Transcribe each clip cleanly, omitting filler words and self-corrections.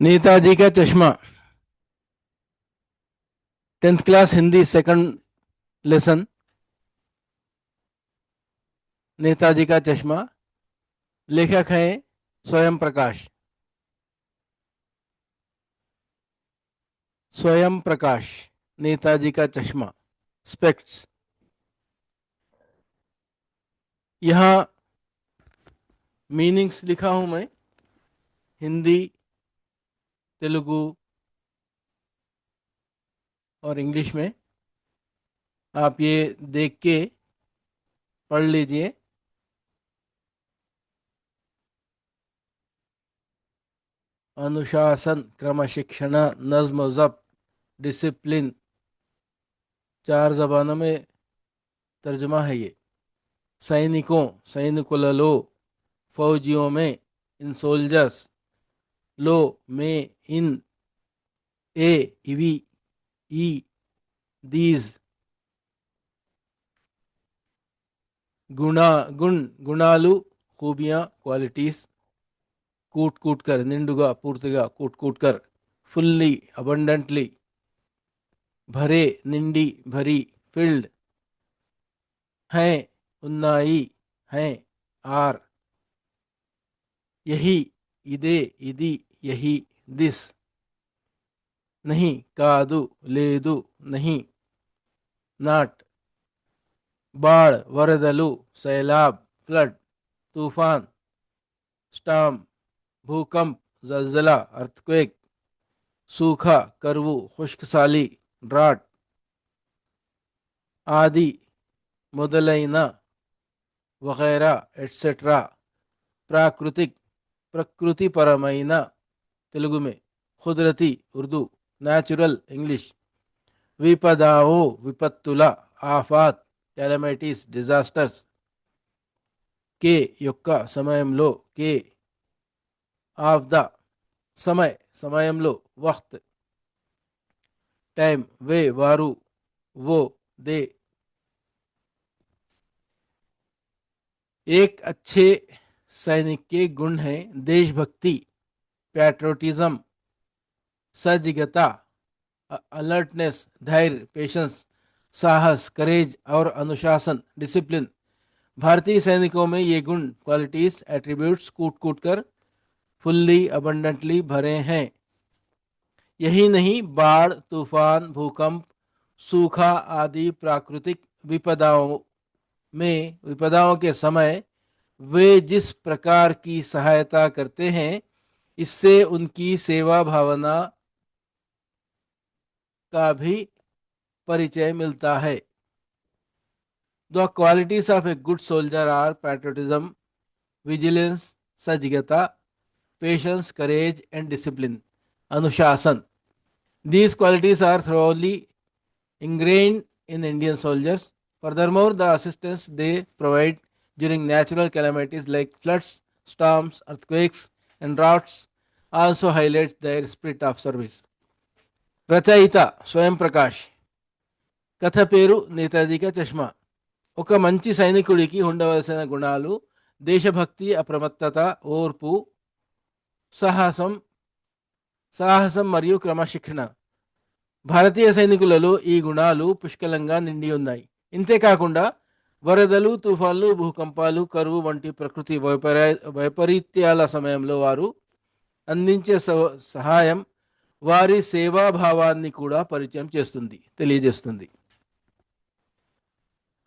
नेताजी का चश्मा। 10th class Hindi second lesson. Netaji का चश्मा। लेखक हैं स्वयं प्रकाश। स्वयं प्रकाश। नेताजी का चश्मा। स्पेक्ट्स। यहाँ मीनिंग्स लिखा हूं मैं, हिंदी, तेलुगु और इंग्लिश में। आप ये देख के पढ़ लीजिए। अनुशासन, क्रमशिक्षण, नज्म ज़ब्त, डिसिप्लिन, 4 जबानों में तर्जुमा है ये। सैनिकों, सैनिकुలలో, फौजियों में, इन सोल्जर्स। लो, में, इन, ए, इवी, ई, दीज। गुणा, गुण, गुणालु, खूबियां, क्वालिटीज। कूट कूट कर, निंडुगा, पूर्तिगा, कूट कूट कर। Fully, abundantly. भरे, निंडी, भरी, फिल्ड। हैं, उन्नाई, हैं, आर। यही, इदे, इदी, यही, दिस। नहीं, कादु, लेदु, नहीं। नाट। बाढ़, वरदलु, सैलाब, फ्लड, तूफान। स्टॉर्म, भूकंप, जलजला, अर्थक्वेक। सूखा, करवू, खुश्क साली, ड्राट। आदि, మొదలైన, वगैरह, एटसेट्रा। प्राकृतिक, प्रकृतिपरమైన, तेलुगु में। कुदरती, उर्दू। Natural, English. विपदाओ, विपत्तुల, आफात, कैलमिटीज, डिजास्टर्स। के, యొక్క, సమయంలో, के। ఆఫ్ ద, समय, సమయంలో, वक्त। टाइम, वे, वारू, वो, दे। एक अच्छे सैनिक के गुण हैं देशभक्ति, पैट्रोटिज्म, सजगता, अलर्टनेस, धैर्य, पेशेंस, साहस, करेज और अनुशासन, डिसिप्लिन। भारतीय सैनिकों में ये गुण, क्वालिटीज, एट्रीब्यूट्स कूट कूट कर फुल्ली अबंडेंटली भरे हैं। यही नहीं, बाढ़, तूफान, भूकंप, सूखा आदि प्राकृतिक विपदाओं में, विपदाओं के समय वे जिस प्रकार की सहायता करते हैं, इससे उनकी सेवा भावना का भी परिचय मिलता है। The qualities of a good soldier are patriotism, vigilance, सजगता, पेशेंस, करेज एंड डिसिप्लिन, अनुशासन। These qualities are thoroughly ingrained in Indian soldiers. Furthermore, the assistance they provide during natural calamities like floods, storms, earthquakes, and droughts also highlights their spirit of service. రచయిత స్వయం ప్రకాష్. కథ పేరు నేతాజీ కా చష్మా. ఒక మంచి సైనికుడికి ఉండవలసిన గుణాలు: దేశభక్తి, అప్రమత్తత, ఓర్పు, సాహసం సాహసం మరియు క్రమశిక్షణ. భారతీయ సైనికులలో ఈ గుణాలు పుష్కలంగా నిండి ఉన్నాయి. ఇంతేకాకుండా వరదలు, తుఫాన్లు, భూకంపాలు, కరువు వంటి ప్రకృతి వైపరీత్యాల సమయంలో వారు అందించే సహాయం వారి సేవాభావాన్ని కూడా పరిచయం చేస్తుంది, తెలియజేస్తుంది.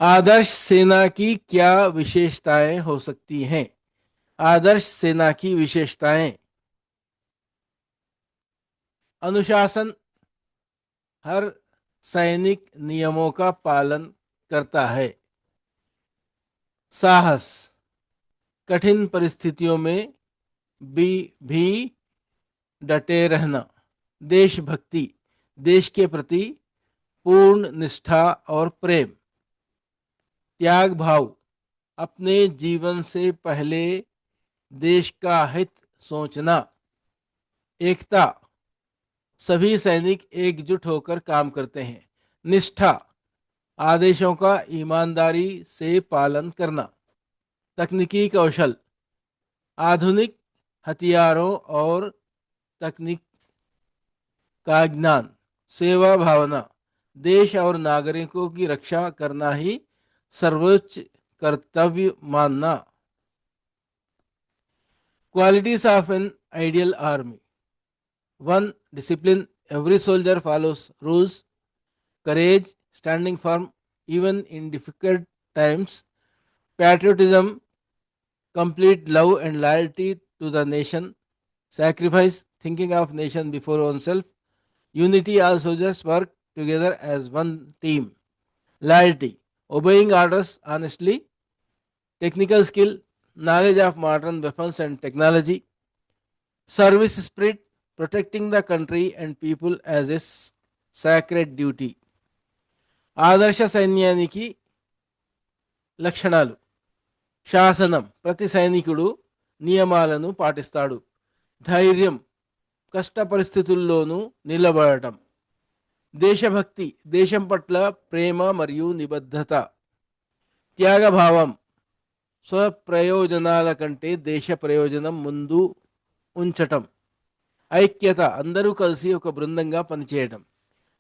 आदर्श सेना की क्या विशेषताएं हो सकती हैं? आदर्श सेना की विशेषताएं: अनुशासन, हर सैनिक नियमों का पालन करता है। साहस, कठिन परिस्थितियों में भी डटे रहना। देशभक्ति, देश के प्रति पूर्ण निष्ठा और प्रेम। त्याग भाव, अपने जीवन से पहले देश का हित सोचना। एकता, सभी सैनिक एकजुट होकर काम करते हैं। निष्ठा, आदेशों का ईमानदारी से पालन करना। तकनीकी कौशल, आधुनिक हथियारों और तकनीक का ज्ञान, सेवा भावना, देश और नागरिकों की रक्षा करना ही सर्वोच्च कर्तव्य मानना। Qualities of an ideal army: 1. Discipline. Every soldier follows rules. Courage. Standing firm even in difficult times. Patriotism. Complete love and loyalty to the nation. Sacrifice. Thinking of nation before oneself. Unity. All soldiers work together as one team. Loyalty. Obeying orders honestly. Technical skill. Knowledge of modern weapons and technology. Service spirit, protecting the country and people as a sacred duty. ఆదర్శ సైన్యానికి లక్షణాలు: శాసనం, ప్రతి సైనికుడు నియమాలను పాటిస్తాడు. ధైర్యం, కష్ట పరిస్థితుల్లోనూ నిలబడటం. దేశభక్తి, దేశం పట్ల ప్రేమ మరియు నిబద్ధత. త్యాగభావం, స్వప్రయోజనాల కంటే దేశ ప్రయోజనం ముందు ఉంచటం. ఐక్యత, అందరూ కలిసి ఒక బృందంగా పనిచేయడం.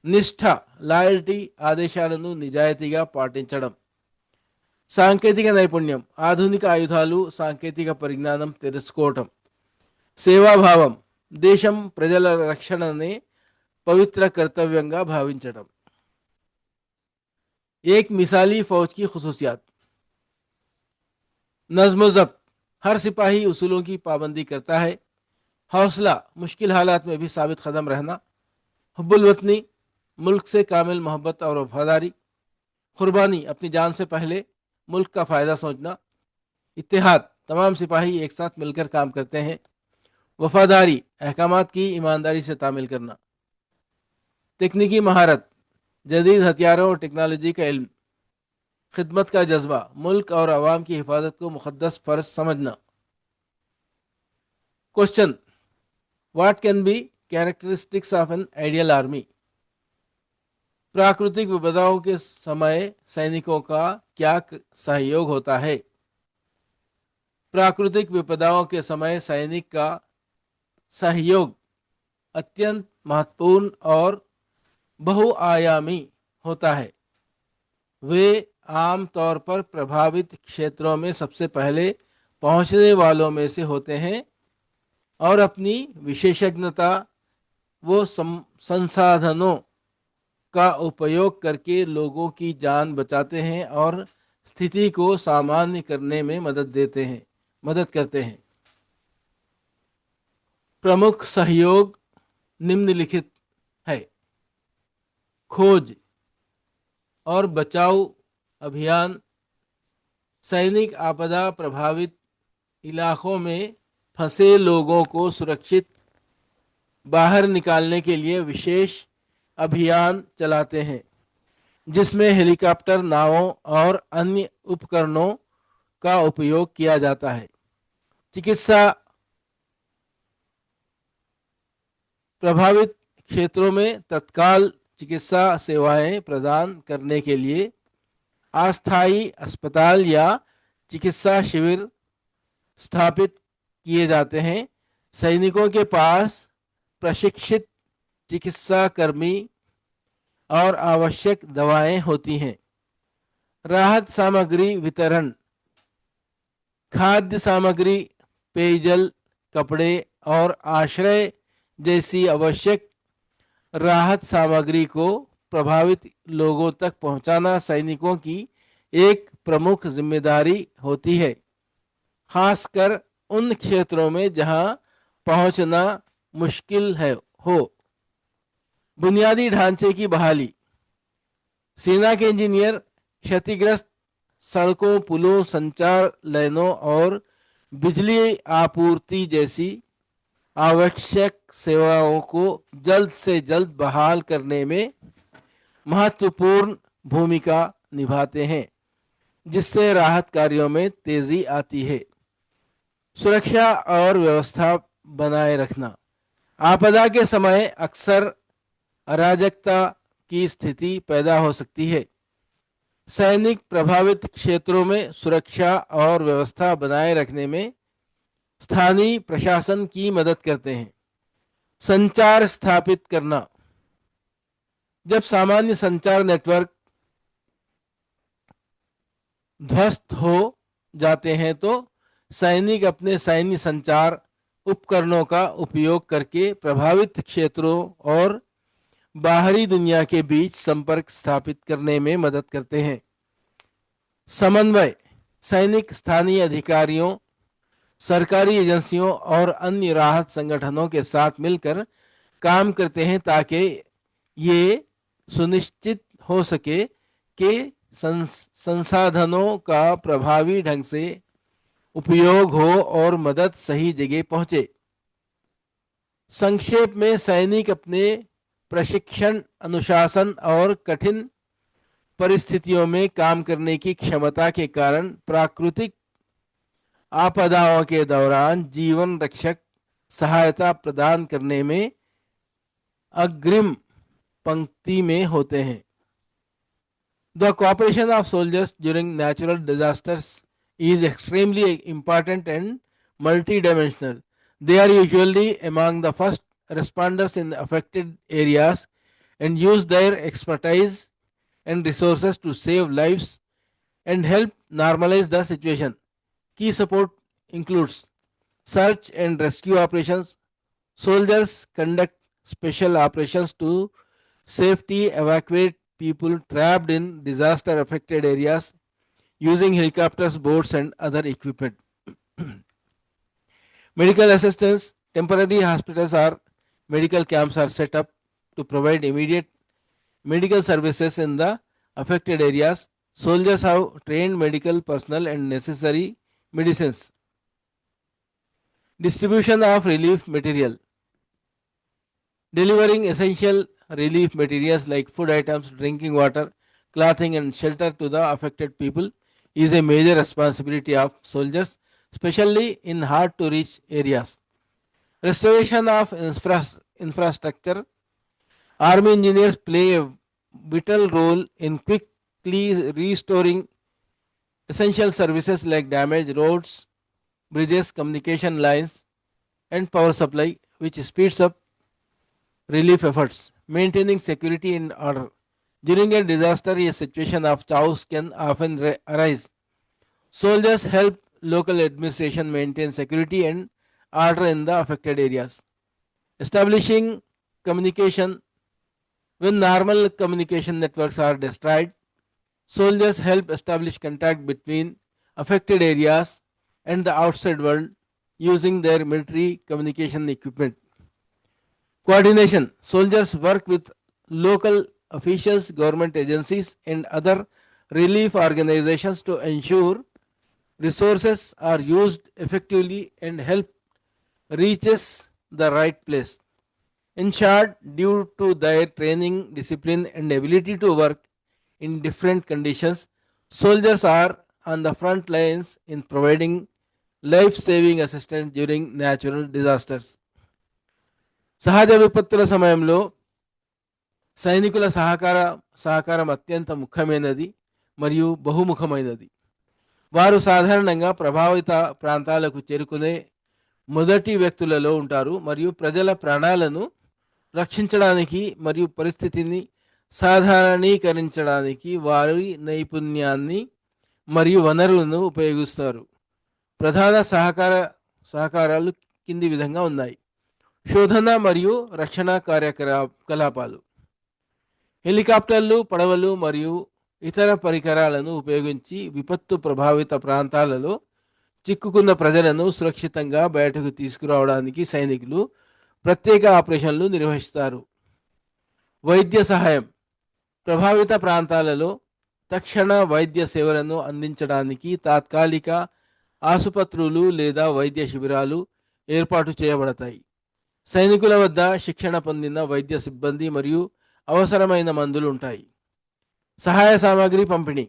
నిష్ఠ, లాయల్టీ, ఆదేశాలను నిజాయితీగా పాటించడం. సాంకేతిక నైపుణ్యం, ఆధునిక ఆయుధాలు, సాంకేతిక పరిజ్ఞానం తెలుసుకోవటం. సేవాభావం, దేశం ప్రజల రక్షణనే పవిత్ర కర్తవ్యంగా భావించడం. एक मिसाली फौज की खसूसियात: नज्म ज़ब्त, हर सिपाही उसूलों की पाबंदी करता है. हौसला, मुश्किल हालात में भी साबित कदम रहना. हुब्बुल वतनी, मुल्क से कामिल मोहब्बत और वफादारी. कुर्बानी, अपनी जान से पहले मुल्क का फ़ायदा सोचना. इत्तेहाद, तमाम सिपाही एक साथ मिलकर काम करते हैं. वफादारी, अहकामात की ईमानदारी से तामील करना. तकनीकी महारत, जदीद हथियारों और टेक्नोलॉजी का इल्म. खिदमत का जज्बा, मुल्क और आवाम की हिफाजत को मुक़द्दस फ़र्ज समझना. Question: what can be characteristics of an ideal army? प्राकृतिक विपदाओं के समय सैनिकों का क्या सहयोग होता है? प्राकृतिक विपदाओं के समय सैनिक का सहयोग अत्यंत महत्वपूर्ण और बहुआयामी होता है. वे आम तौर पर प्रभावित क्षेत्रों में सबसे पहले पहुंचने वालों में से होते हैं और अपनी विशेषज्ञता व संसाधनों का उपयोग करके लोगों की जान बचाते हैं और स्थिति को सामान्य करने में मदद करते हैं. प्रमुख सहयोग निम्नलिखित है: खोज और बचाव अभियान, सैनिक आपदा प्रभावित इलाकों में फंसे लोगों को सुरक्षित बाहर निकालने के लिए विशेष अभियान चलाते हैं, जिसमें हेलीकॉप्टर, नावों और अन्य उपकरणों का उपयोग किया जाता है. चिकित्सा, प्रभावित क्षेत्रों में तत्काल चिकित्सा सेवाएं प्रदान करने के लिए अस्थायी अस्पताल या चिकित्सा शिविर स्थापित किए जाते हैं. सैनिकों के पास प्रशिक्षित चिकित्सा कर्मी और आवश्यक दवाएं होती हैं. राहत सामग्री वितरण, खाद्य सामग्री, पेयजल, कपड़े और आश्रय जैसी आवश्यक राहत सामग्री को प्रभावित लोगों तक पहुंचाना सैनिकों की एक प्रमुख जिम्मेदारी होती है, खासकर उन क्षेत्रों में जहां पहुंचना मुश्किल हो. बुनियादी ढांचे की बहाली, सेना के इंजीनियर क्षतिग्रस्त सड़कों, पुलों, संचार लाइनों और बिजली आपूर्ति जैसी आवश्यक सेवाओं को जल्द से जल्द बहाल करने में महत्वपूर्ण भूमिका निभाते हैं, जिससे राहत कार्यों में तेजी आती है. सुरक्षा और व्यवस्था बनाए रखना, आपदा के समय अक्सर अराजकता की स्थिति पैदा हो सकती है. सैनिक प्रभावित क्षेत्रों में सुरक्षा और व्यवस्था बनाए रखने में स्थानीय प्रशासन की मदद करते हैं. संचार स्थापित करना, जब सामान्य संचार नेटवर्क ध्वस्त हो जाते हैं तो सैनिक अपने सैन्य संचार उपकरणों का उपयोग करके प्रभावित क्षेत्रों और बाहरी दुनिया के बीच संपर्क स्थापित करने में मदद करते हैं। समन्वय, सैनिक स्थानीय अधिकारियों, सरकारी एजेंसियों और अन्य राहत संगठनों के साथ मिलकर काम करते हैं ताकि ये सुनिश्चित हो सके कि संसाधनों का प्रभावी ढंग से उपयोग हो और मदद सही जगह पहुंचे। संक्षेप में, सैनिक अपने प्रशिक्षण, अनुशासन और कठिन परिस्थितियों में काम करने की क्षमता के कारण प्राकृतिक आपदाओं के दौरान जीवन रक्षक सहायता प्रदान करने में अग्रिम पंक्ति में होते हैं। The cooperation of soldiers during natural disasters is extremely important and multidimensional. They are usually among the first responders in affected areas and use their expertise and resources to save lives and help normalize the situation. Key support includes search and rescue operations. Soldiers conduct special operations to safety evacuate people trapped in disaster affected areas using helicopters, boats, and other equipment. Medical assistance, temporary hospitals or medical camps are set up to provide immediate medical services in the affected areas. Soldiers have trained medical personnel and necessary medicines. Distribution of relief material, delivering essential relief materials like food items, drinking water, clothing, and shelter to the affected people is a major responsibility of soldiers, especially in hard to reach areas. Restoration of infrastructure, army engineers play a vital role in quickly restoring essential services like damaged roads, bridges, communication lines, and power supply, which speeds up relief efforts. Maintaining security and order. During a disaster, a situation of chaos can often arise. Soldiers help local administration maintain security and order in the affected areas. Establishing communication. When normal communication networks are destroyed, soldiers help establish contact between affected areas and the outside world using their military communication equipment. Coordination. Soldiers work with local officials, government agencies, and other relief organizations to ensure resources are used effectively and help reaches the right place. In short, due to their training, discipline, and ability to work in different conditions, soldiers are on the front lines in providing life saving assistance during natural disasters. సహజ విపత్తుల సమయంలో సైనికుల సహకారం అత్యంత ముఖ్యమైనది మరియు బహుముఖమైనది. వారు సాధారణంగా ప్రభావిత ప్రాంతాలకు చేరుకునే మొదటి వ్యక్తులలో ఉంటారు మరియు ప్రజల ప్రాణాలను రక్షించడానికి మరియు పరిస్థితిని సాధారణీకరించడానికి వారి నైపుణ్యాన్ని మరియు వనరులను ఉపయోగిస్తారు. ప్రధాన సహకారాలు కింది విధంగా ఉన్నాయి. శోధన మరియు రక్షణ కార్యకలాపాలు. హెలికాప్టర్లు, పడవలు మరియు ఇతర పరికరాలను ఉపయోగించి విపత్తు ప్రభావిత ప్రాంతాలలో చిక్కుకున్న ప్రజలను సురక్షితంగా బయటకు తీసుకురావడానికి సైనికులు ప్రత్యేక ఆపరేషన్లు నిర్వహిస్తారు. వైద్య సహాయం. ప్రభావిత ప్రాంతాలలో తక్షణ వైద్య సేవలను అందించడానికి తాత్కాలిక ఆసుపత్రులు లేదా వైద్య శిబిరాలు ఏర్పాటు చేయబడతాయి. సైనికుల వద్ద శిక్షణ పొందిన వైద్య సిబ్బంది మరియు అవసరమైన మందులు ఉంటాయి. సహాయ సామాగ్రి పంపిణీ.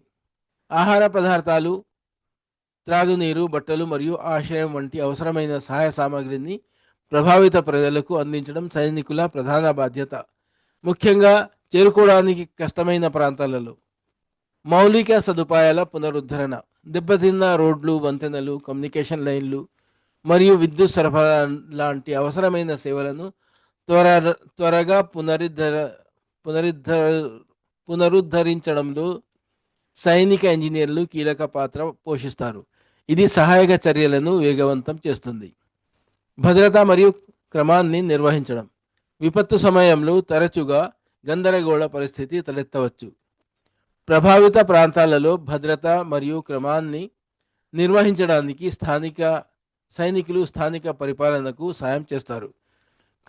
ఆహార పదార్థాలు, త్రాగునీరు, బట్టలు మరియు ఆశ్రయం వంటి అవసరమైన సహాయ సామాగ్రిని ప్రభావిత ప్రజలకు అందించడం సైనికుల ప్రధాన బాధ్యత, ముఖ్యంగా చేరుకోవడానికి కష్టమైన ప్రాంతాలలో. మౌలిక సదుపాయాల పునరుద్ధరణ. దెబ్బతిన్న రోడ్లు, వంతెనలు, కమ్యూనికేషన్ లైన్లు మరియు విద్యుత్ సరఫరా లాంటి అవసరమైన సేవలను త్వరగా పునరుద్ధరించడంలో సైనిక ఇంజనీర్లు కీలక పాత్ర పోషిస్తారు. ఇది సహాయక చర్యలను వేగవంతం చేస్తుంది. భద్రత మరియు క్రమాన్ని నిర్వహించడం. విపత్తు సమయంలో తరచుగా గందరగోళ పరిస్థితి తలెత్తవచ్చు. ప్రభావిత ప్రాంతాలలో భద్రత మరియు క్రమాన్ని నిర్వహించడానికి సైనికులు స్థానిక పరిపాలనకు సాయం చేస్తారు.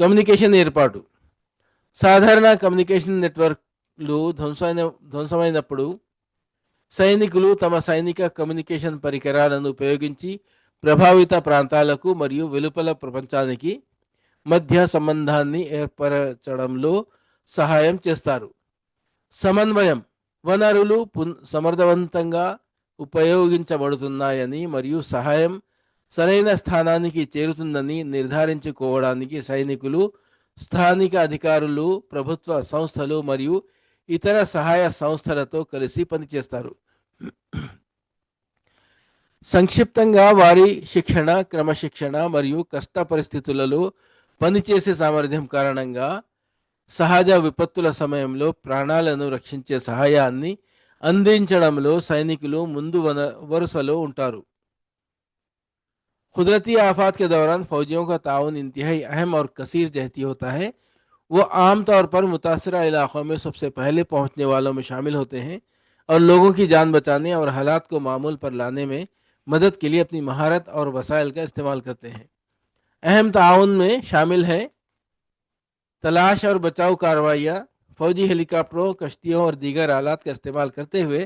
కమ్యూనికేషన్ ఏర్పాటు. సాధారణ కమ్యూనికేషన్ నెట్వర్క్లు ధ్వంసమైనప్పుడు సైనికులు తమ సైనిక కమ్యూనికేషన్ పరికరాలను ఉపయోగించి ప్రభావిత ప్రాంతాలకు మరియు వెలుపల ప్రపంచానికి మధ్య సంబంధాన్ని ఏర్పరచడంలో సహాయం చేస్తారు. సమన్వయం. వనరులు సమర్థవంతంగా ఉపయోగించబడుతున్నాయని మరియు సహాయం సరైన స్థానానికి చేరుతుందని నిర్ధారించుకోవడానికి సైనికులు, స్థానిక అధికారులు, ప్రభుత్వ సంస్థలు మరియు ఇతర సహాయ సంస్థలతో కలిసి పనిచేస్తారు. సంక్షిప్తంగా వారి శిక్షణ, క్రమశిక్షణ మరియు కష్ట పరిస్థితులలో పనిచేసే సామర్థ్యం కారణంగా సహజ విపత్తుల సమయంలో ప్రాణాలను రక్షించే సహాయాన్ని అందించడంలో సైనికులు ముందు వరుసలో ఉంటారు. कुदरती आफात के दौरान फौजियों का ताउन इंतहाई अहम और कसीर जहती होता है। वो आमतौर पर मुतासरा इलाक़ों में सबसे पहले पहुंचने वालों में शामिल होते हैं और लोगों की जान बचाने और हालात को मामूल पर लाने में मदद के लिए अपनी महारत और वसाइल का इस्तेमाल करते हैं। अहम ताउन में शामिल हैं तलाश और बचाव कार्रवाइयाँ, फौजी हेलीकॉप्टरों, कश्तियों और दीगर आलात का इस्तेमाल करते हुए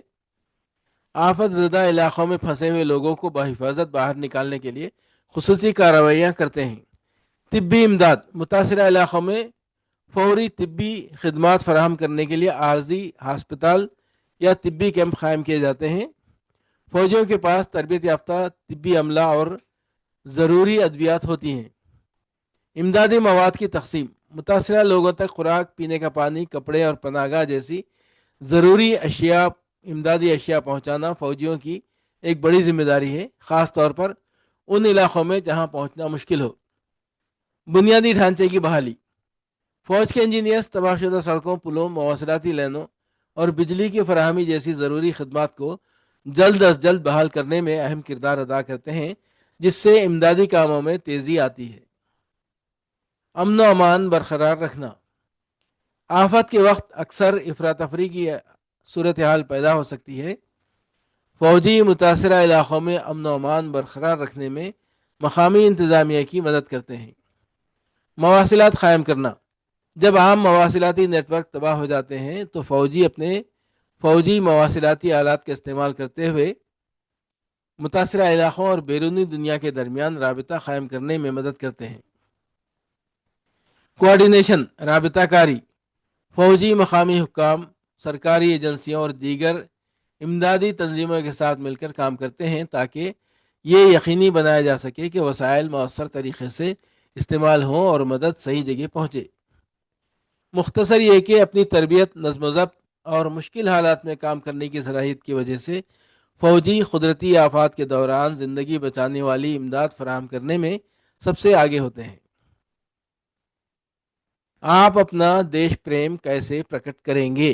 आफत ज़दा इलाक़ों में फंसे हुए लोगों को बहिफाजत बाहर निकालने के लिए खुसूसी कार्रवाइयाँ करते हैं। तिब्बी इमदाद. मुतासरा इलाक़ों में फौरी तिब्बी खिदमात फराहम करने के लिए आर्जी हस्पताल या तिब्बी कैंप कायम किए जाते हैं। फौजियों के पास तरबियत याफ्ता तिब्बी अमला और ज़रूरी अद्वियात होती हैं। इमदादी मवाद की तकसीम. मुतासरा लोगों तक खुराक, पीने का पानी, कपड़े और पनाहगाह जैसी ज़रूरी अशिया, इमदादी अशिया पहुंचाना फौजियों की एक बड़ी जिम्मेदारी है, ख़ास तौर पर उन इलाक़ों में जहां पहुंचना मुश्किल हो। बुनियादी ढांचे की बहाली. फौज के इंजीनियर्स तबाहशुदा सड़कों, पुलों, मवासलाती लाइनों और बिजली की फराहमी जैसी ज़रूरी खदमात को जल्द अज जल्द बहाल करने में अहम किरदार अदा करते हैं, जिससे इमदादी कामों में तेज़ी आती है। अमन व अमान बरकरार रखना. आफत के वक्त अक्सर अफरा तफरी की सूरत हाल पैदा हो सकती है। फौजी मुतासरा इलाक़ों में अमन व अमान बरकरार रखने में मकामी इंतज़ामिया की मदद करते हैं। मवासिलात क़ायम करना. जब आम मवासिलाती नेटवर्क तबाह हो जाते हैं तो फौजी अपने फौजी मवासिलाती आलात का इस्तेमाल करते हुए मुतासरा इलाक़ों और बैरूनी दुनिया के दरमियान राबिता क़ायम करने में मदद करते हैं। कोऑर्डिनेशन. राबिताकारी. फौजी, मकामी हुक्काम, सरकारी एजेंसियों और दीगर इमदादी तंजीमों के साथ मिलकर काम करते हैं ताकि ये यकीनी बनाया जा सके कि वसाइल मौसर तरीक़े से इस्तेमाल हों और मदद सही जगह पहुँचे। मुख्तसर ये कि अपनी तरबियत, नज़्म व ज़ब्त और मुश्किल हालात में काम करने की सलाहियत की वजह से फ़ौजी कुदरती आफात के दौरान ज़िंदगी बचाने वाली इमदाद फराहम करने में सबसे आगे होते हैं। आप अपना देश प्रेम कैसे प्रकट करेंगे?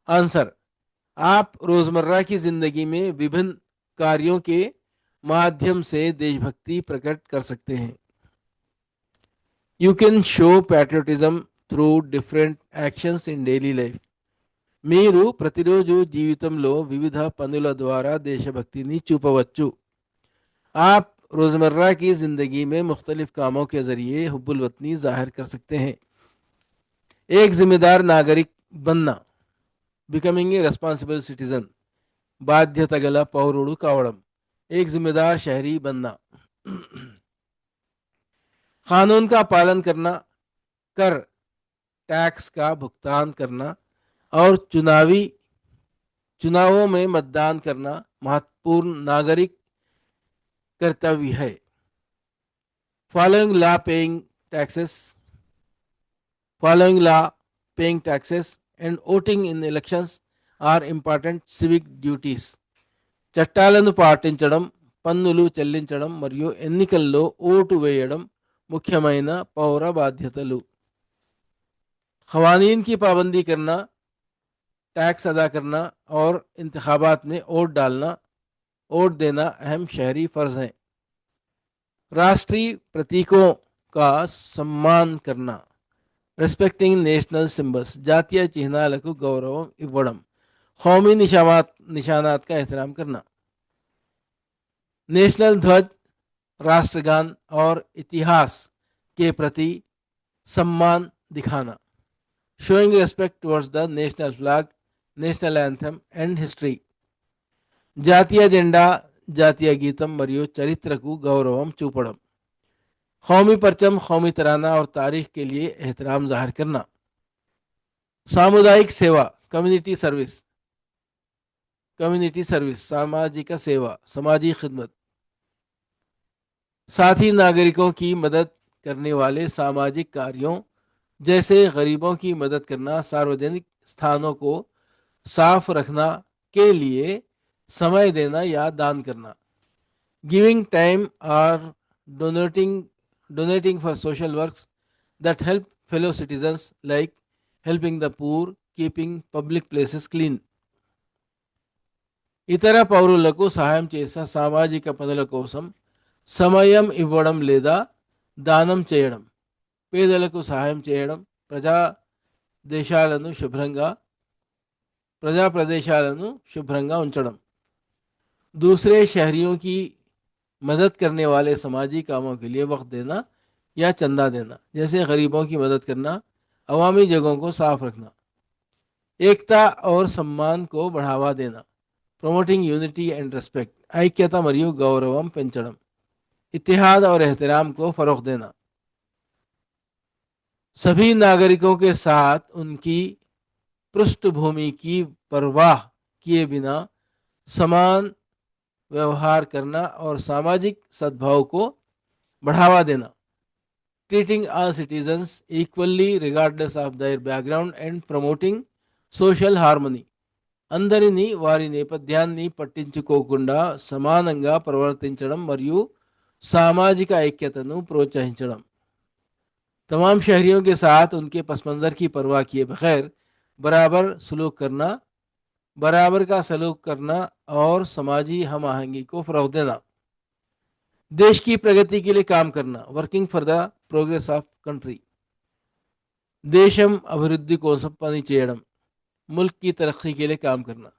आंसर. आप रोज़मर्रा की ज़िंदगी में विभिन्न कार्यों के माध्यम से देशभक्ति प्रकट कर सकते हैं. You can show patriotism through different actions in daily life. మీరు ప్రతిరోజు జీవితంలో వివిధ పనుల ద్వారా దేశభక్తిని చూపవచ్చు. आप रोज़मर्रा की ज़िंदगी में मुख्तलिफ कामों के ज़रिए हुब्बुल वतनी ज़ाहिर कर सकते हैं. एक ज़िम्मेदार नागरिक बनना. Becoming a responsible citizen. बाध्यता गल पौरुडु कावडम. एक ज़िम्मेदार शहरी बनना. कानून का पालन करना, कर, टैक्स का भुगतान करना और चुनावों में मतदान करना महत्वपूर्ण नागरिक कर्तव्य है. Following law paying taxes and voting in elections are important civic duties. చట్టాలను పాటించడం, పన్నులు చెల్లించడం మరియు ఎన్నికల్లో ఓటు వేయడం ముఖ్యమైన పౌర బాధ్యతలు. क़वानीन की पाबंदी करना, टैक्स अदा करना और इंतखाबात में वोट देना अहम शहरी फ़र्ज हैं। राष्ट्रीय प्रतीकों का सम्मान करना, रेस्पेक्टिंग नेशनल सिंबल्स, जातीय चिन्हाలకు गौरव इव्वडम, कौमी निशानात का एहतराम करना। नेशनल ध्वज, राष्ट्रगान और इतिहास के प्रति सम्मान दिखाना, showing respect towards the national flag, national anthem and history. జాతీయ జెండా, జాతీయ గీతం మరియు చరిత్రకు గౌరవం చూపడం, कौमी परचम, कौमी तराना और तारीख के लिए एहतराम जाहिर करना। सामुदायिक सेवा, कम्युनिटी सर्विस, सामाजिक सेवा, समाजी खिदमत, साथी नागरिकों की मदद करने वाले सामाजिक कार्यों जैसे गरीबों की मदद करना, सार्वजनिक स्थानों को साफ रखना के लिए समय देना या दान करना। गिविंग टाइम और donating for social works that help fellow citizens, like helping the poor, keeping public places clean. ఇతర పౌరులకు సహాయం చేసే సామాజిక పనుల కోసం సమయం ఇవ్వడం లేదా దానం చేయడం, పేదలకు సహాయం చేయడం, దేశాలను శుభ్రంగా ప్రజా ప్రదేశాలను శుభ్రంగా ఉంచడం, दूसरे शहरियों की मदद करने वाले समाजी कामों के लिए वक्त देना या चंदा देना, जैसे गरीबों की मदद करना, अवामी जगहों को साफ रखना। एकता और सम्मान को बढ़ावा देना, प्रमोटिंग यूनिटी एंड रेस्पेक्ट, ऐक्यता मरियु गौरवम पेंचड़म, इत्तेहाद और एहतराम को फरोग देना। सभी नागरिकों के साथ उनकी पृष्ठभूमि की परवाह किए बिना समान व्यवहार करना और सामाजिक सद्भाव को बढ़ावा देना। Treating all citizens equally regardless of their background and promoting social harmony, అందరినీ వారి నేపథ్యాన్ని పట్టించుకోకుండా సమానంగా ప్రవర్తించడం మరియు సామాజిక ఐక్యతను ప్రోత్సహించడం। तमाम शहरियों के साथ उनके पस मंज़र की परवाह किए बगैर बराबर का सलूक करना और समाजी हम आहंगी को फ़रोग़ देना। देश की प्रगति के लिए काम करना, working for the progress of country, Desam अभिवृद्धि కోసం పని చేయడం, मुल्क की तरक्की के लिए काम करना,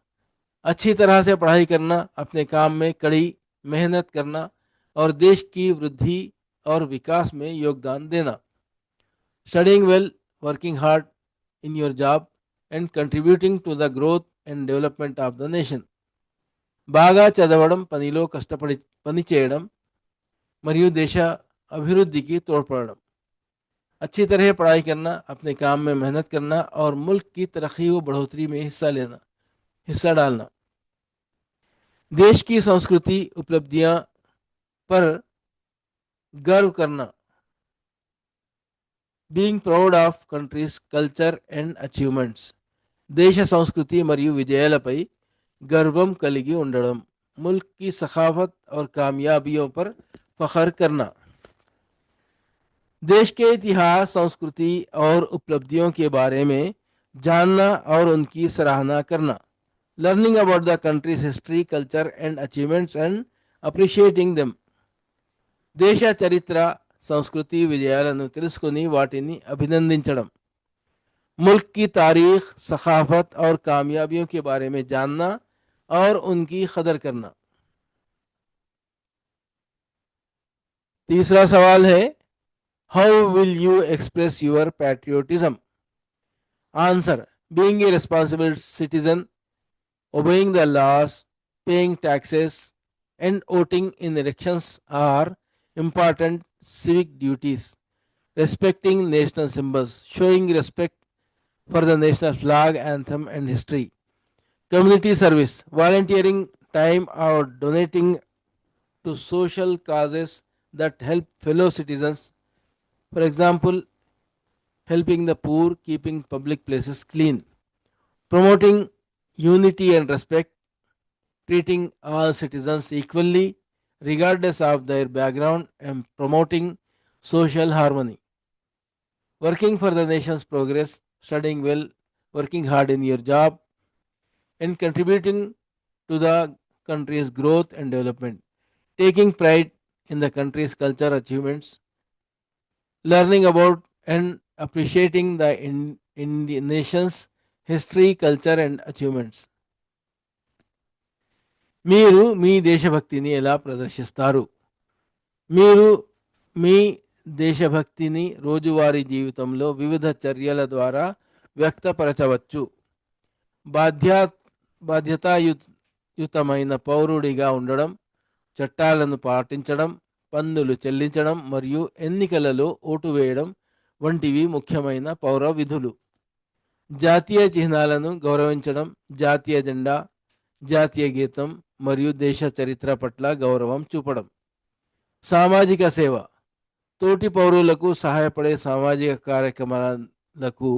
अच्छी तरह से पढ़ाई करना, अपने काम में कड़ी मेहनत करना और देश की वृद्धि और विकास में योगदान देना। Studying well, working hard in your job and contributing to the growth and development of the nation. బాగా చదవడం, పనిలో కష్టపడి పని చేయడం మరియు దేశ అభివృద్ధికి తోడ్పడడం, अच्छी तरह पढ़ाई करना, अपने काम में मेहनत करना और मुल्क की तरक्की व बढ़ोतरी में हिस्सा डालना। देश की संस्कृति उपलब्धियां पर गर्व करना, being proud of country's culture and achievements, దేశ సంస్కృతి మరియు విజయాలపై గర్వం కలిగి ఉండడం, मुल्क की सखावत और कामयाबियों पर फख्र करना। देश के इतिहास, संस्कृति और उपलब्धियों के बारे में जानना और उनकी सराहना करना, learning about the countries history, culture and achievements and appreciating them, దేశ చరిత్ర, సంస్కృతి, విజయాలను తెలుసుకొని వాటిని అభినందించడం, मुल्क की तारीख, सखाफत और कामयाबियों के बारे में जानना और उनकी कदर करना। तीसरा सवाल है, how will you express your patriotism? Answer, being a responsible citizen, obeying the laws, paying taxes and voting in elections are important civic duties. Respecting national symbols, showing respect for the national flag, anthem and history. Community service, volunteering time or donating to social causes that help fellow citizens, for example helping the poor, keeping public places clean. Promoting unity and respect, treating all citizens equally regardless of their background and promoting social harmony. Working for the nation's progress, studying well, working hard in your job, and contributing to the country's growth and development, taking pride in the country's culture achievements, learning about and appreciating the Indian nation's history, culture, and achievements. మీరు మీ దేశభక్తిని ఎలా ప్రదర్శిస్తారు? మీరు మీ దేశభక్తిని రోజువారీ జీవితంలో వివిధ చర్యల ద్వారా వ్యక్తపరచవచ్చు. బాధ్యా బాధ్యతాయుతమైన పౌరుడిగా ఉండడం, చట్టాలను పాటించడం, పన్నులు చెల్లించడం మరియు ఎన్నికలలో ఓటు వేయడం వంటివి ముఖ్యమైన పౌర విధులు. జాతీయ చిహ్నాలను గౌరవించడం, జాతీయ జెండా, జాతీయ గీతం మరియు దేశ చరిత్ర పట్ల గౌరవం చూపడం. సామాజిక సేవ, తోటి పౌరులకు సహాయపడే సామాజిక కార్యక్రమాలకు,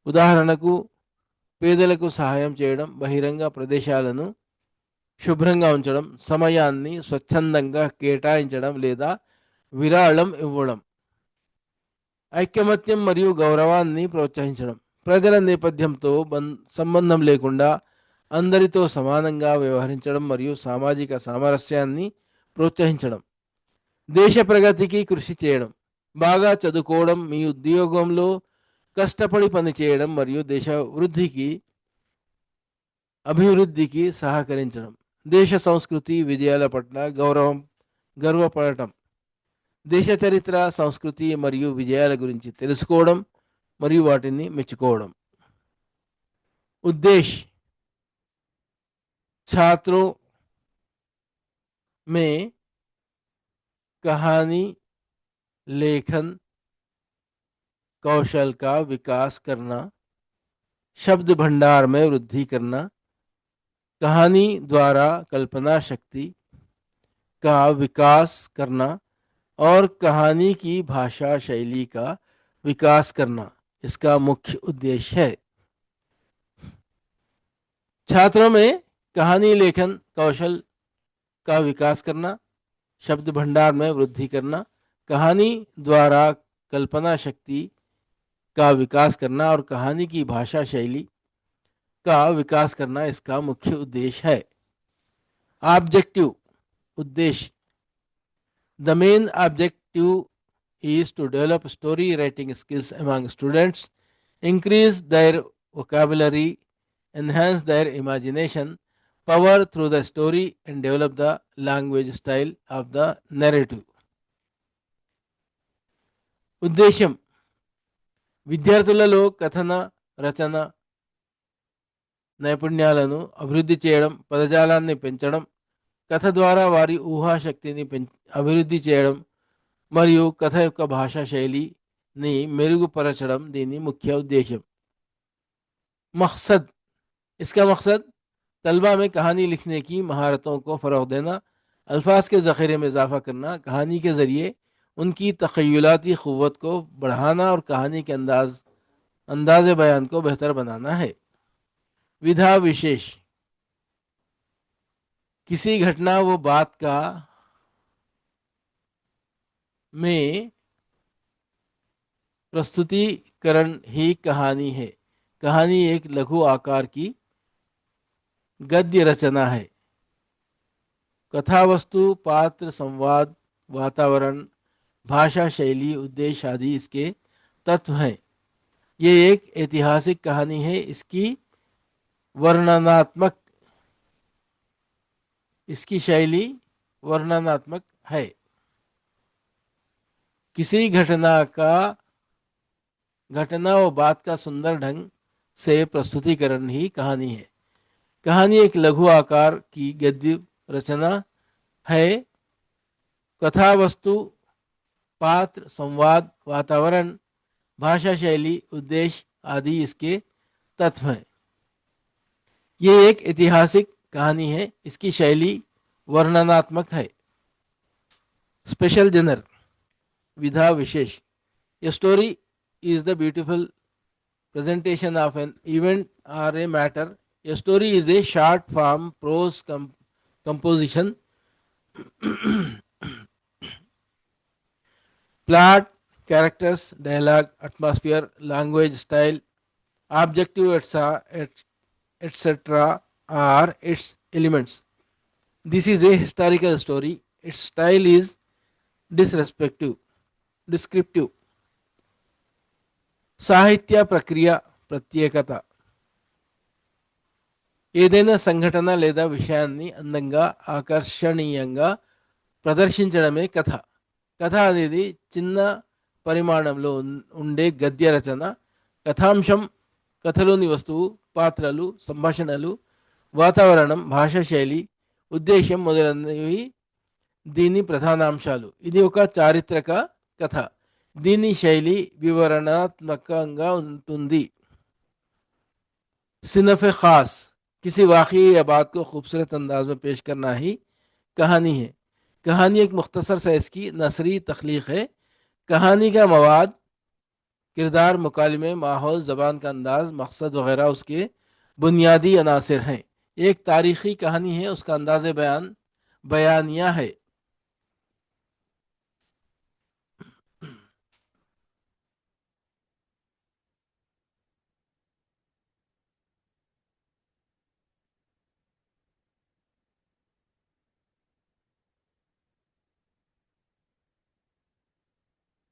ఉదాహరణకు పేదలకు సహాయం చేయడం, బహిరంగ ప్రదేశాలను శుభ్రంగా ఉంచడం, సమయాన్ని స్వచ్ఛందంగా కేటాయించడం లేదా విరాళం ఇవ్వడం. ఐకమత్యం మరియు గౌరవాన్ని ప్రోత్సహించడం, ప్రజల నేపథ్యంతో సంబంధం లేకుండా అందరితో సమానంగా వ్యవహరించడం మరియు సామాజిక సామరస్యాన్ని ప్రోత్సహించడం. దేశ ప్రగతికి కృషి చేయడం, బాగా చదువుకోవడం, మీ ఉద్యోగంలో కష్టపడి పనిచేయడం మరియు దేశ అభివృద్ధికి సహకరించడం. దేశ సంస్కృతి విజయాల పట్ల గర్వపడటం, దేశ చరిత్ర, సంస్కృతి మరియు విజయాల గురించి తెలుసుకోవడం మరియు వాటిని మెచ్చుకోవడం. उद्देश्य, छात्रों में कहानी लेखन कौशल का विकास करना, शब्द भंडार में वृद्धि करना, कहानी द्वारा कल्पना शक्ति का विकास करना और कहानी की भाषा शैली का विकास करना इसका मुख्य उद्देश्य है. छात्रों में कहानी लेखन कौशल का विकास करना, शब्द भंडार में वृद्धि करना, कहानी द्वारा कल्पना शक्ति का विकास करना और कहानी की भाषा शैली का विकास करना इसका मुख्य उद्देश्य है. ऑब्जेक्टिव, उद्देश्य. The main objective is to develop story writing skills among students, increase their vocabulary, enhance their imagination power through the story and develop the language style of the narrative. ఉద్దేశ్యం, విద్యార్థులలో కథన రచన నైపుణ్యాలను అభివృద్ధి చేయడం, పదజాలాన్ని పెంచడం, కథ ద్వారా వారి ఊహాశక్తిని అభివృద్ధి చేయడం మరియు కథ యొక్క భాషా శైలిని మెరుగుపరచడం దీని ముఖ్య ఉద్దేశం. मकसद, इसका मकसद तलबा में कहानी लिखने की महारतों को फ़रोग़ देना, अल्फाज के ज़ख़ीरे में इजाफ़ा करना, कहानी के ज़रिए उनकी तख़य्युलाती क़ुव्वत को बढ़ाना और कहानी के अंदाज़ बयान को बेहतर बनाना है. विधा विशेष, किसी घटना व बात का में प्रस्तुतिकरण ही कहानी है. कहानी एक लघु आकार की गद्य रचना है. कथा वस्तु, पात्र, संवाद, वातावरण, भाषा शैली, उद्देश्य आदि इसके तत्व हैं. ये एक ऐतिहासिक कहानी है. इसकी शैली वर्णनात्मक है. किसी घटना व बात का सुंदर ढंग से प्रस्तुतिकरण ही कहानी है. कहानी एक लघु आकार की गद्य रचना है. कथा वस्तु, पात्र, संवाद, वातावरण, भाषा शैली, उद्देश्य आदि इसके तत्व हैं. ये एक ऐतिहासिक कहानी है. इसकी शैली वर्णनात्मक है. स्पेशल जनर, विधा विशेष. A story is the beautiful presentation of an event or a matter. A story is a short form prose composition. Plot, characters, dialogue, atmosphere, language style, objective etc. are its elements. This is a historical story. Its style is disrespective descriptive. సాహిత్య ప్రక్రియ ప్రత్యేకత. ఏదైనా సంఘటన లేదా విషయాన్ని అందంగా ఆకర్షణీయంగా ప్రదర్శించడమే కథ. కథ అనేది చిన్న పరిమాణంలో ఉండే గద్య రచన. కథాంశం కథలోని వస్తువు, పాత్రలు, సంభాషణలు, వాతావరణం, భాషా శైలి, ఉద్దేశం మొదలైనవి దీని ప్రధానాంశాలు. ఇది ఒక చారిత్రక కథ. దీని శైలి వివరణాత్మకంగా ఉంటుంది. सिनफ खास, किसी वाक़ई या बात को खूबसूरत अंदाज में पेश करना ही कहानी है. कहानी एक मुख्तसर साइज की नसरी तख्लीक है. कहानी का मवाद, किरदार, मुकालमे, माहौल, ज़बान का अंदाज, मकसद वगैरह उसके बुनियादी अनासिर हैं. एक तारीख़ी कहानी है, उसका अंदाज़ बयान बयानिया है.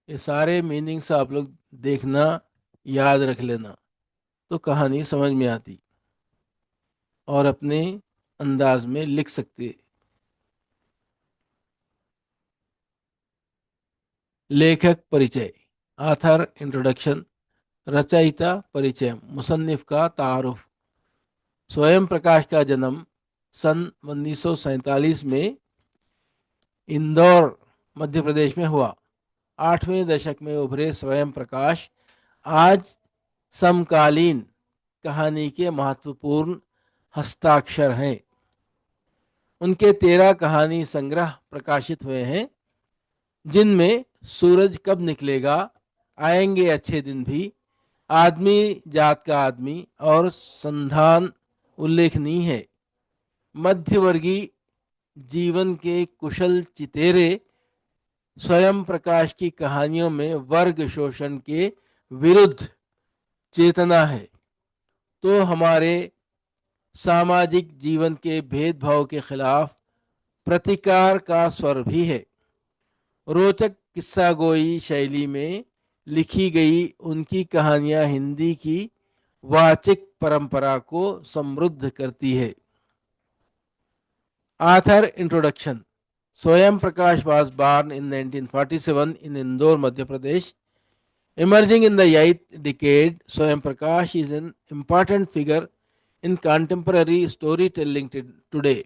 ये सारे मीनिंग्स आप लोग देखना, याद रख लेना, तो कहानी समझ में आती और अपने अंदाज में लिख सकते. लेखक परिचय. Author introduction. रचयिता परिचय. मुसन्निफ का तारुफ. स्वयं प्रकाश का जन्म सन 1947 में इंदौर मध्य प्रदेश में हुआ. 8वें दशक में उभरे स्वयं प्रकाश आज समकालीन कहानी के महत्वपूर्ण हस्ताक्षर हैं. उनके 13 कहानी संग्रह प्रकाशित हुए हैं, जिनमें सूरज कब निकलेगा, आएंगे अच्छे दिन भी, आदमी जात का आदमी और संधान उल्लेखनीय है. मध्यवर्गीय जीवन के कुशल चितेरे स्वयं प्रकाश की कहानियों में वर्ग शोषण के विरुद्ध चेतना है, तो हमारे सामाजिक जीवन के भेदभाव के खिलाफ प्रतिकार का स्वर भी है. रोचक किस्सा गोई शैली में लिखी गई उनकी कहानियां हिंदी की वाचिक परंपरा को समृद्ध करती है. Author introduction. स्वयं प्रकाश was born in 1947 in Indore, Madhya Pradesh. Emerging in the 8th decade, Swayam Prakash is an important figure in contemporary storytelling today.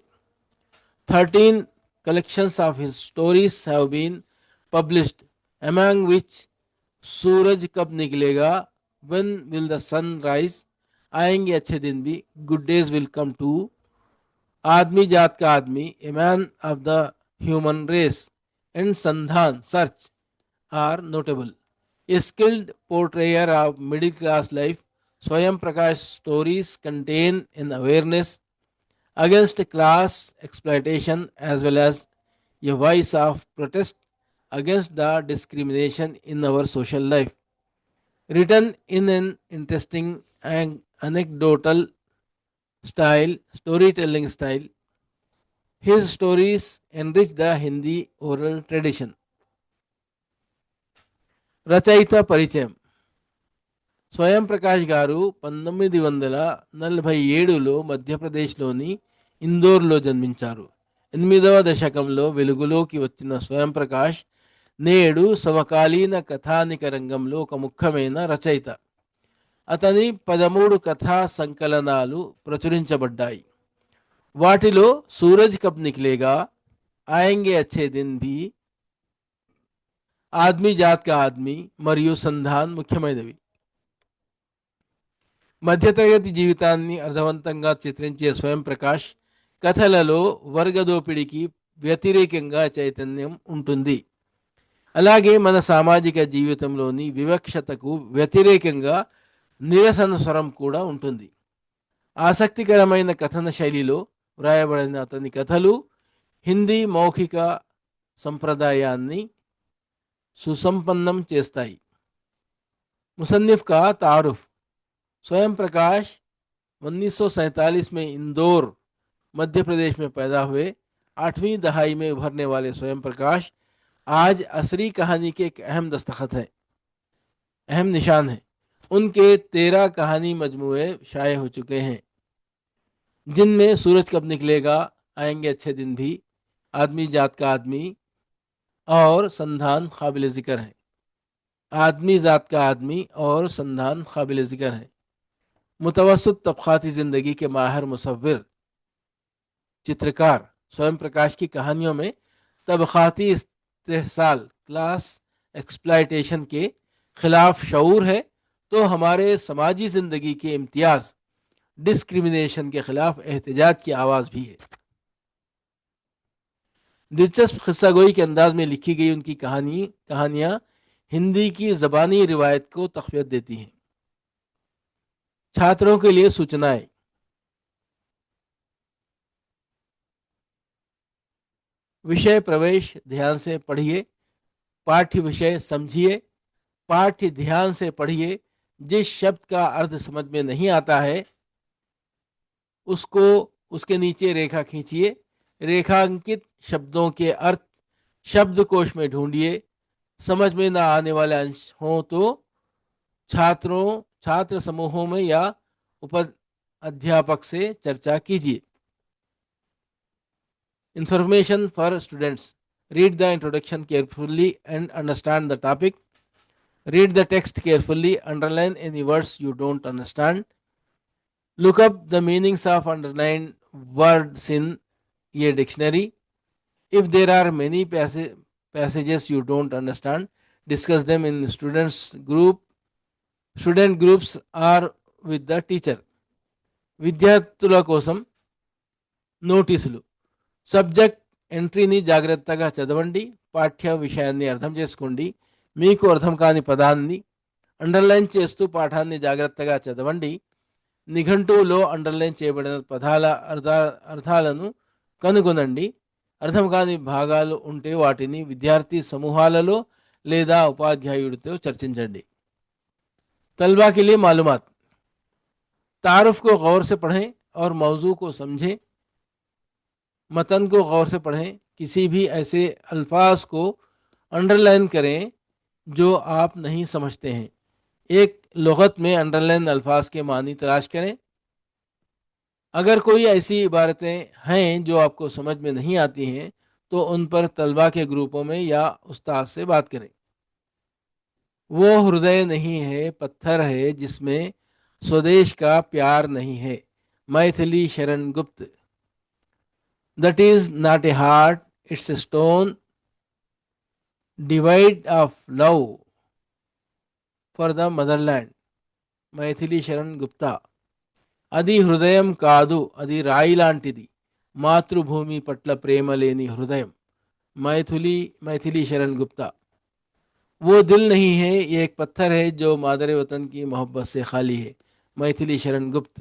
13 collections of his stories have been published, among which सूरज कब निकलेगा, when will the sun rise, आएंगे अच्छे दिन भी, good days will come too, आदमी जात का आदमी, a man of the human race, and Sandhan, search are notable. A skilled portrayer of middle class life, Swayam Prakash stories contain an awareness against class exploitation as well as a voice of protest against the discrimination in our social life. Written in an interesting and anecdotal style, storytelling style, his stories enrich the Hindi oral tradition. రచయిత పరిచయం. స్వయం ప్రకాష్ గారు 1947లో మధ్యప్రదేశ్లోని ఇందోర్లో జన్మించారు. 8వ దశకంలో వెలుగులోకి వచ్చిన స్వయం ప్రకాష్ నేడు సమకాలీన కథానిక రంగంలో ఒక ముఖ్యమైన రచయిత. అతని 13 కథా సంకలనాలు ప్రచురించబడ్డాయి. వాటిలో సూరజ్ కబ్ నిక్లేగా, ఆయేంగే అచ్చే దిన్ భీ, ఆద్మీ జాత్ కా ఆద్మీ మరియు సంధాన్ ముఖ్యమైనవి. మధ్యతరగతి జీవితాన్ని అర్థవంతంగా చిత్రించే స్వయం ప్రకాష్ కథలలో వర్గదోపిడికి వ్యతిరేకంగా చైతన్యం ఉంటుంది. అలాగే మన సామాజిక జీవితంలోని వివక్షతకు వ్యతిరేకంగా నిరసన స్వరం కూడా ఉంటుంది. ఆసక్తికరమైన కథన శైలిలో వ్రాయబడిన అతని కథలు హిందీ మౌఖిక సంప్రదాయాన్ని సుసంపన్నం చేస్తాయి. ముసన్నిఫ్ కా తారుఫ్. स्वयं प्रकाश 1947 में इंदौर मध्य प्रदेश में पैदा हुए। 8वीं दहाई में उभरने वाले स्वयं प्रकाश आज असली कहानी के एक अहम दस्तखत है, अहम निशान है। उनके 13 कहानी मजमूए शाये हो चुके हैं, जिनमें सूरज कब निकलेगा, आएंगे अच्छे दिन भी, आदमी जात का आदमी और संधान काबिल जिक्र है। आदमी जात का आदमी और संधान काबिल जिक्र है। मुतवसत तबकाती ज़िंदगी के माहिर मुसव्विर चित्रकार स्वयं प्रकाश की कहानियों में तबकाती इस्तेहसाल, क्लास एक्सप्लाइटेशन के खिलाफ शऊर है, तो हमारे समाजी ज़िंदगी के इम्तियाज, डिस्क्रिमिनेशन के खिलाफ एहतजाज की आवाज़ भी है। दिलचस्प किस्सा गोई के अंदाज में लिखी गई उनकी कहानियाँ हिंदी की ज़बानी रिवायत को तक़वियत देती हैं। छात्रों के लिए सूचनाएं। विषय प्रवेश ध्यान से पढ़िए, पाठ्य विषय समझिए, पाठ्य ध्यान से पढ़िए। जिस शब्द का अर्थ समझ में नहीं आता है उसको उसके नीचे रेखा खींचिए। रेखांकित शब्दों के अर्थ शब्दकोश में ढूंढिए। समझ में ना आने वाले अंश हों तो छात्र समूहों में या उप अध्यापक से चर्चा कीजिए। Information for students. Read the introduction carefully and understand the topic. Read the text carefully. Underline any words you don't understand. Look up the meanings of underlined words in a dictionary. If there are many passages you don't understand, discuss them in student groups or with the teacher. విద్యార్థుల కోసం నోటీసులు. Subject ఎంట్రీని జాగ్రత్తగా చదవండి. పాఠ్య విషయాన్ని అర్థం చేసుకోండి. మీకు అర్థం కాని పదాన్ని అండర్లైన్ చేస్తూ పాఠాన్ని జాగ్రత్తగా చదవండి. నిఘంటువులో అండర్లైన్ చేయబడిన పదాల అర్థాలను కనుగొనండి. అర్థం కాని భాగాలు ఉంటే వాటిని విద్యార్థి సమూహాలలో లేదా ఉపాధ్యాయుడితో చర్చించండి. तलबा के लिए मालूमात. तारुफ को गौर से पढ़ें और मौजू को समझें. मतन को गौर से पढ़ें. किसी भी ऐसे अल्फाज को अंडरलाइन करें जो आप नहीं समझते हैं. एक लुगत में अंडरलाइन अल्फाज के मानी तलाश करें. अगर कोई ऐसी इबारतें हैं जो आपको समझ में नहीं आती हैं तो उन पर तलबा के ग्रुपों में या उस्ताद से बात करें. वो हृदय नहीं है, पत्थर है जिसमें स्वदेश का प्यार नहीं है. Maithili Sharan Gupt. That is not a heart, it's a stone divide of love for the motherland. Maithili Sharan Gupta. అది హృదయం కాదు, అది రాయి లాంటిది, మాతృభూమి పట్ల ప్రేమ లేని హృదయం. मैथिली शरण गुप्ता. वो दिल नहीं है, ये एक पत्थर है जो मादर वतन की मोहब्बत से खाली है. मैथिली शरण गुप्त.